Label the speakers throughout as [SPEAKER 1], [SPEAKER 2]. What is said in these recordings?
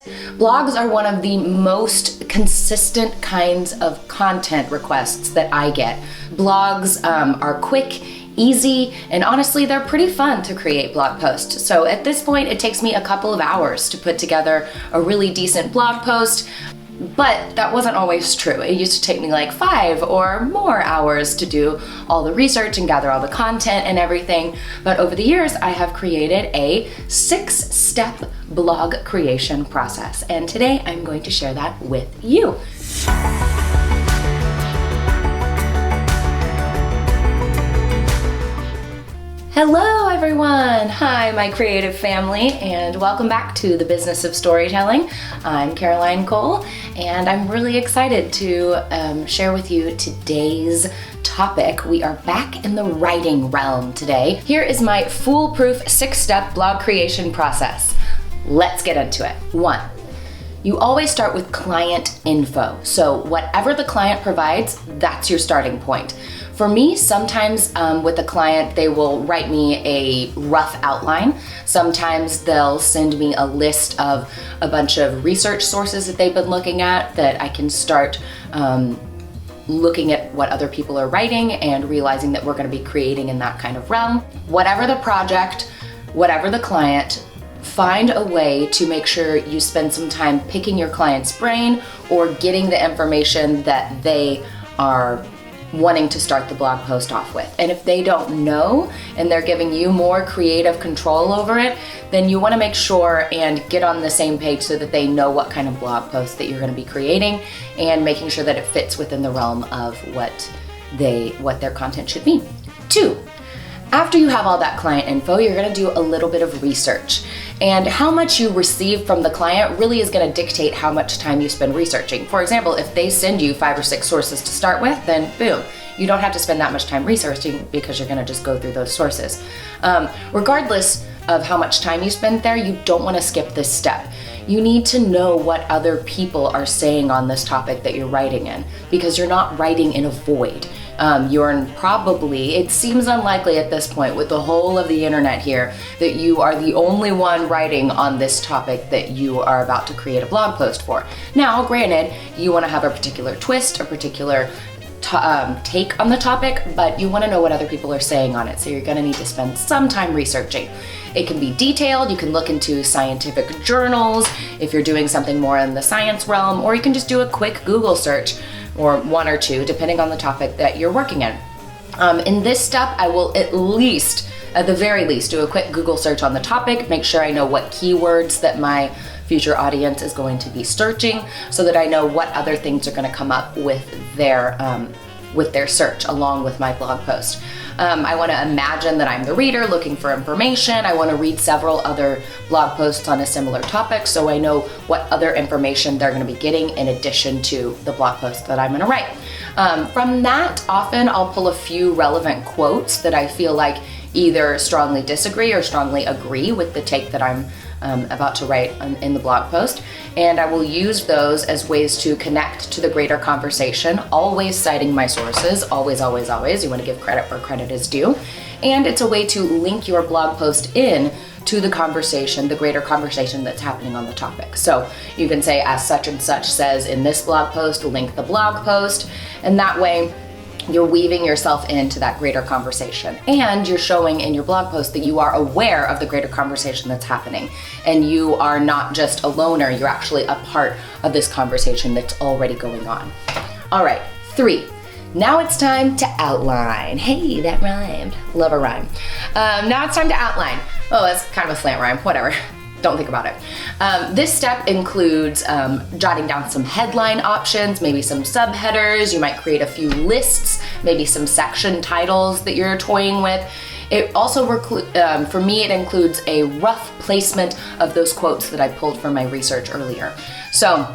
[SPEAKER 1] Blogs are one of the most consistent kinds of content requests that I get. Blogs are quick, easy, and honestly, they're pretty fun to create blog posts. So at this point, it takes me a couple of hours to put together a really decent blog post. But that wasn't always true. It used to take me like 5 or more hours to do all the research and gather all the content and everything. But over the years, I have created a 6-step blog creation process. And today I'm going to share that with you. Hello everyone! Hi, my creative family, and welcome back to the Business of Storytelling. I'm Caroline Cole, and I'm really excited to share with you today's topic. We are back in the writing realm today. Here is my foolproof 6-step blog creation process. Let's get into it. 1. You always start with client info. So whatever the client provides, that's your starting point. For me, sometimes with a client, they will write me a rough outline. Sometimes they'll send me a list of a bunch of research sources that they've been looking at that I can start looking at what other people are writing and realizing that we're going to be creating in that kind of realm. Whatever the project, whatever the client, find a way to make sure you spend some time picking your client's brain or getting the information that they are wanting to start the blog post off with. And if they don't know and they're giving you more creative control over it, then you want to make sure and get on the same page so that they know what kind of blog post that you're going to be creating and making sure that it fits within the realm of what their content should be. 2. After you have all that client info, you're going to do a little bit of research. And how much you receive from the client really is going to dictate how much time you spend researching. For example, if they send you 5 or 6 sources to start with, then boom, you don't have to spend that much time researching because you're going to just go through those sources. Regardless of how much time you spend there, you don't want to skip this step. You need to know what other people are saying on this topic that you're writing in, because you're not writing in a void. It seems unlikely at this point with the whole of the internet here that you are the only one writing on this topic that you are about to create a blog post for. Now, granted, you want to have a particular twist, a particular take on the topic, but you want to know what other people are saying on it, so you're going to need to spend some time researching. It can be detailed, you can look into scientific journals if you're doing something more in the science realm, or you can just do a quick Google search, or 1 or 2, depending on the topic that you're working in. In this step, I will at the very least, do a quick Google search on the topic, make sure I know what keywords that my future audience is going to be searching so that I know what other things are going to come up with their search along with my blog post. I want to imagine that I'm the reader looking for information. I want to read several other blog posts on a similar topic so I know what other information they're going to be getting in addition to the blog post that I'm going to write. From that, often I'll pull a few relevant quotes that I feel like either strongly disagree or strongly agree with the take that I'm about to write in the blog post, and I will use those as ways to connect to the greater conversation, always citing my sources, always, always, always. You want to give credit where credit is due, and it's a way to link your blog post in to the conversation, the greater conversation that's happening on the topic. So you can say, as such and such says in this blog post, link the blog post, and that way you're weaving yourself into that greater conversation, and you're showing in your blog post that you are aware of the greater conversation that's happening, and you are not just a loner, you're actually a part of this conversation that's already going on. All right, 3. Now it's time to outline. Hey, that rhymed. Love a rhyme. Now it's time to outline. Oh, that's kind of a slant rhyme, whatever. Don't think about it. This step includes jotting down some headline options, maybe some subheaders. You might create a few lists, maybe some section titles that you're toying with. It also, for me, it includes a rough placement of those quotes that I pulled from my research earlier. So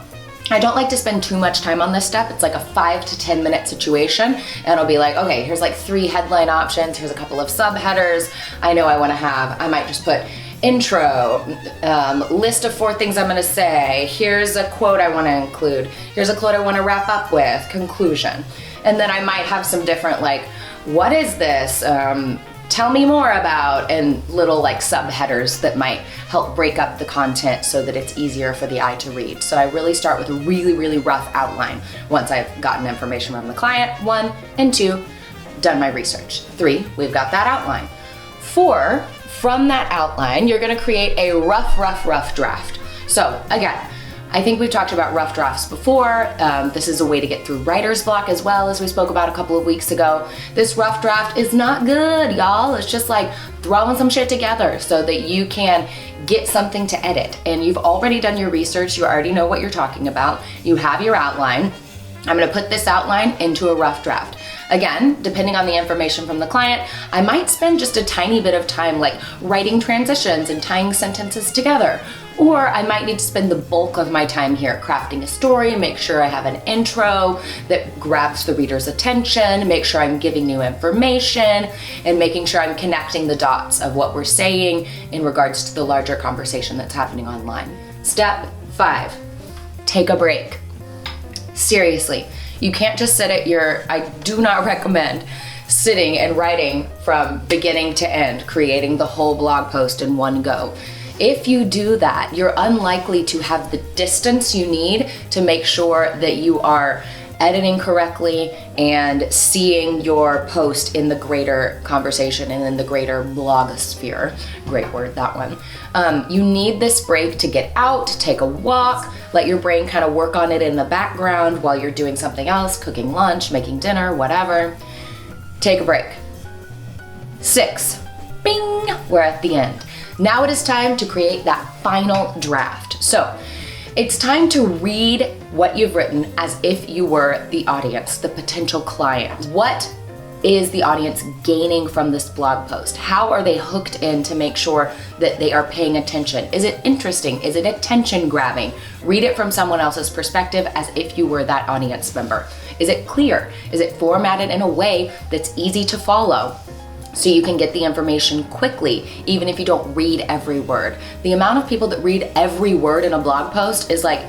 [SPEAKER 1] I don't like to spend too much time on this step. It's like a 5 to 10 minute situation, and I'll be like, okay, here's like 3 headline options, here's a couple of subheaders. I know I might just put intro, list of 4 things I'm going to say, here's a quote I want to include, here's a quote I want to wrap up with, conclusion. And then I might have some different, like, what is this? tell me more about, and little like subheaders that might help break up the content so that it's easier for the eye to read. So I really start with a really, really rough outline once I've gotten information from the client, 1, and 2, done my research. 3, we've got that outline. 4, from that outline, you're gonna create a rough draft. So again, I think we've talked about rough drafts before. This is a way to get through writer's block as well, as we spoke about a couple of weeks ago. This rough draft is not good, y'all. It's just like throwing some shit together so that you can get something to edit. And you've already done your research. You already know what you're talking about. You have your outline. I'm gonna put this outline into a rough draft. Again, depending on the information from the client, I might spend just a tiny bit of time like writing transitions and tying sentences together. Or I might need to spend the bulk of my time here crafting a story, make sure I have an intro that grabs the reader's attention, make sure I'm giving new information, and making sure I'm connecting the dots of what we're saying in regards to the larger conversation that's happening online. Step 5, take a break. Seriously, you can't just sit at I do not recommend sitting and writing from beginning to end, creating the whole blog post in one go. If you do that, you're unlikely to have the distance you need to make sure that you are editing correctly and seeing your post in the greater conversation and in the greater blogosphere. Great word, that one. You need this break to get out, take a walk, let your brain kind of work on it in the background while you're doing something else, cooking lunch, making dinner, whatever. Take a break. 6, bing, we're at the end. Now it is time to create that final draft. So it's time to read what you've written as if you were the audience, the potential client. What is the audience gaining from this blog post? How are they hooked in to make sure that they are paying attention? Is it interesting? Is it attention grabbing? Read it from someone else's perspective as if you were that audience member. Is it clear? Is it formatted in a way that's easy to follow, so you can get the information quickly, even if you don't read every word? The amount of people that read every word in a blog post is like,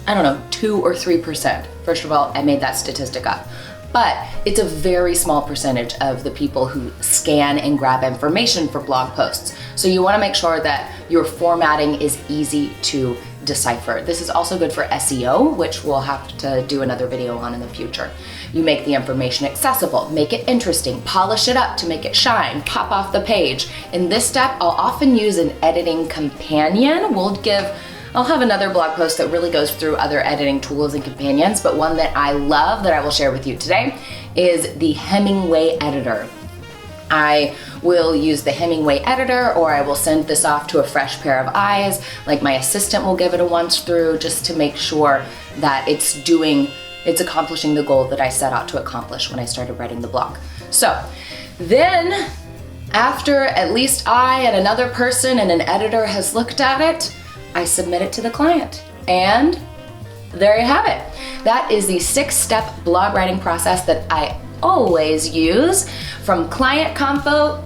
[SPEAKER 1] I don't know, 2 or 3%. First of all, I made that statistic up. But it's a very small percentage of the people who scan and grab information for blog posts. So you wanna make sure that your formatting is easy to decipher. This is also good for SEO, which we'll have to do another video on in the future. You make the information accessible, make it interesting, polish it up to make it shine, pop off the page. In this step, I'll often use an editing companion. I'll have another blog post that really goes through other editing tools and companions, but one that I love that I will share with you today is the Hemingway editor. I will use the Hemingway editor, or I will send this off to a fresh pair of eyes. Like my assistant will give it a once through just to make sure that it's accomplishing the goal that I set out to accomplish when I started writing the blog. So then, after at least I and another person and an editor has looked at it, I submit it to the client. And there you have it. That is the 6-step blog writing process that I always use, from client convo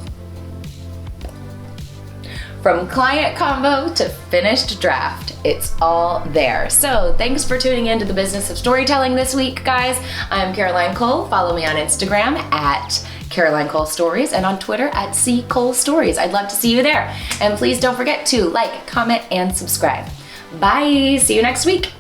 [SPEAKER 1] to finished draft. It's all there. So thanks for tuning in to the Business of Storytelling this week, guys. I'm Caroline Cole. Follow me on Instagram at Caroline Cole Stories and on Twitter at C Cole Stories. I'd love to see you there. And please don't forget to like, comment, and subscribe. Bye. See you next week.